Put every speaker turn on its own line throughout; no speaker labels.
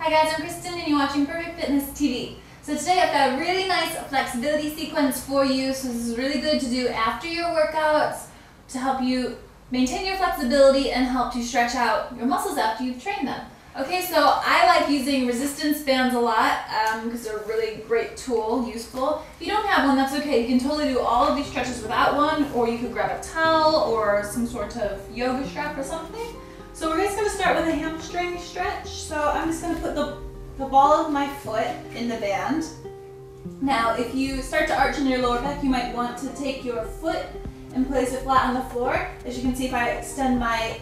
Hi guys, I'm Kristen and you're watching Perfect Fitness TV. So today I've got a really nice flexibility sequence for you. So this is really good to do after your workouts to help you maintain your flexibility and help you stretch out your muscles after you've trained them. Okay, so I like using resistance bands a lot because they're a really great tool, useful. If you don't have one, that's okay. You can totally do all of these stretches without one, or you could grab a towel or some sort of yoga strap or something. So we're just going to start with a hamstring stretch. So I'm just going to put the ball of my foot in the band. Now if you start to arch in your lower back, you might want to take your foot and place it flat on the floor. As you can see, if I extend my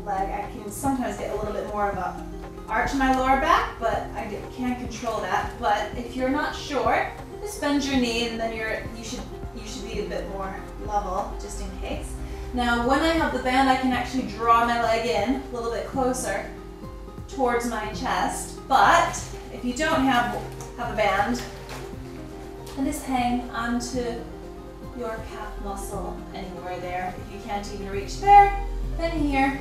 leg, I can sometimes get a little bit more of a arch in my lower back, but I can't control that. But if you're not sure, just bend your knee and then you should be a bit more level, just in case. Now when I have the band, I can actually draw my leg in a little bit closer towards my chest. But if you don't have a band, then just hang onto your calf muscle anywhere there. If you can't even reach there, then here.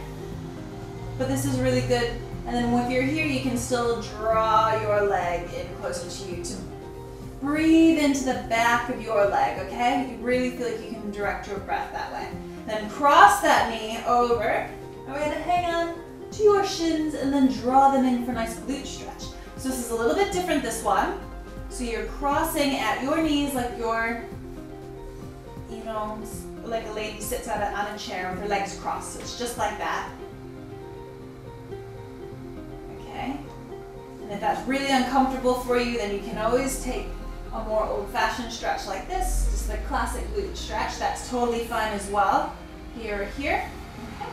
But this is really good. And then if you're here, you can still draw your leg in closer to you to breathe into the back of your leg, okay? You really feel like you can direct your breath that way. Then cross that knee over, and we're gonna hang on to your shins and then draw them in for a nice glute stretch. So this is a little bit different, this one. So you're crossing at your knees like you're, you know, like a lady sits on a chair with her legs crossed. So it's just like that. Okay. And if that's really uncomfortable for you, then you can always take a more old-fashioned stretch like this, just the classic glute stretch. That's totally fine as well. Here or here. Okay.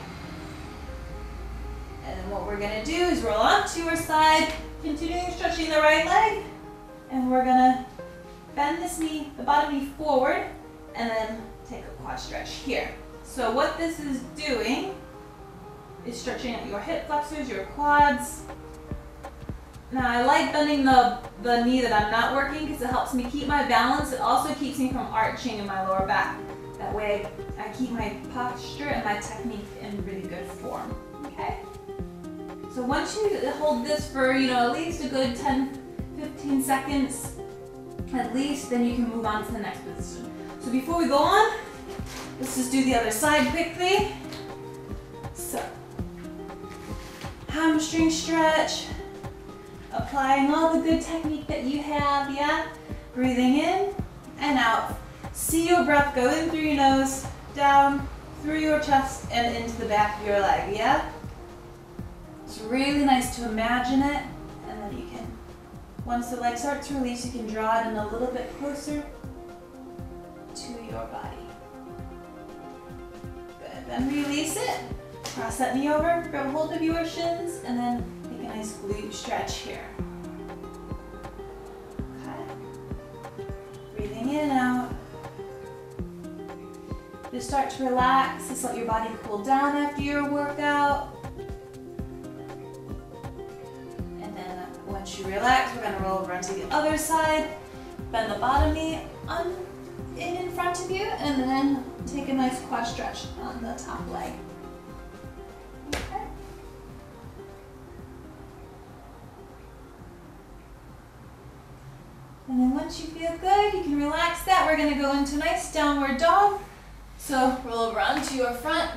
And then what we're going to do is roll onto our side, continuing stretching the right leg, and we're going to bend this knee, the bottom knee forward, and then take a quad stretch here. So what this is doing is stretching out your hip flexors, your quads. Now I like bending the knee that I'm not working because it helps me keep my balance. It also keeps me from arching in my lower back. That way I keep my posture and my technique in really good form, okay? So once you hold this for, at least a good 10-15 seconds, at least, then you can move on to the next position. So before we go on, let's just do the other side quickly. So, hamstring stretch. Applying all the good technique that you have, yeah? Breathing in and out. See your breath go in through your nose, down, through your chest, and into the back of your leg, yeah? It's really nice to imagine it, and then you can, once the leg starts to release, you can draw it in a little bit closer to your body. Good, then release it. Cross that knee over, grab hold of your shins, and then take a nice glute stretch here. Okay. Breathing in and out. Just start to relax. Just let your body cool down after your workout. And then once you relax, we're going to roll over onto the other side. Bend the bottom knee in front of you, and then take a nice quad stretch on the top leg. Okay. And then once you feel good, you can relax that. We're going to go into a nice downward dog. So roll over onto your front.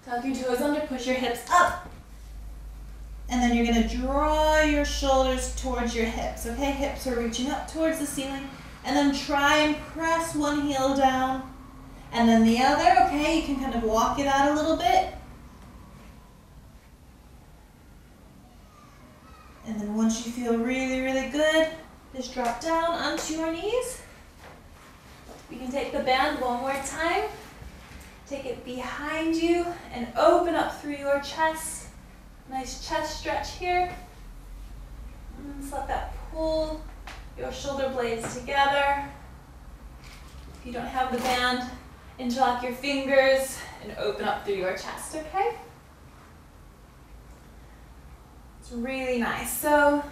Tuck your toes under, push your hips up. And then you're going to draw your shoulders towards your hips. Okay, hips are reaching up towards the ceiling. And then try and press one heel down. And then the other, okay, you can kind of walk it out a little bit. And then once you feel really, really good, just drop down onto your knees. You can take the band one more time. Take it behind you and open up through your chest. Nice chest stretch here. And just let that pull your shoulder blades together. If you don't have the band, interlock your fingers and open up through your chest, okay? It's really nice. So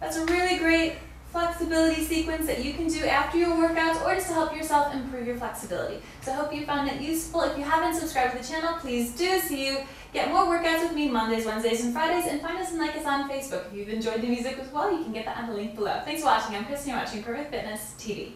that's a really great flexibility sequence that you can do after your workouts or just to help yourself improve your flexibility. So I hope you found it useful. If you haven't subscribed to the channel, please do, so you get more workouts with me Mondays, Wednesdays, and Fridays, and find us and like us on Facebook. If you've enjoyed the music as well, you can get that on the link below. Thanks for watching. I'm Kristen, you're watching Perfect Fitness TV.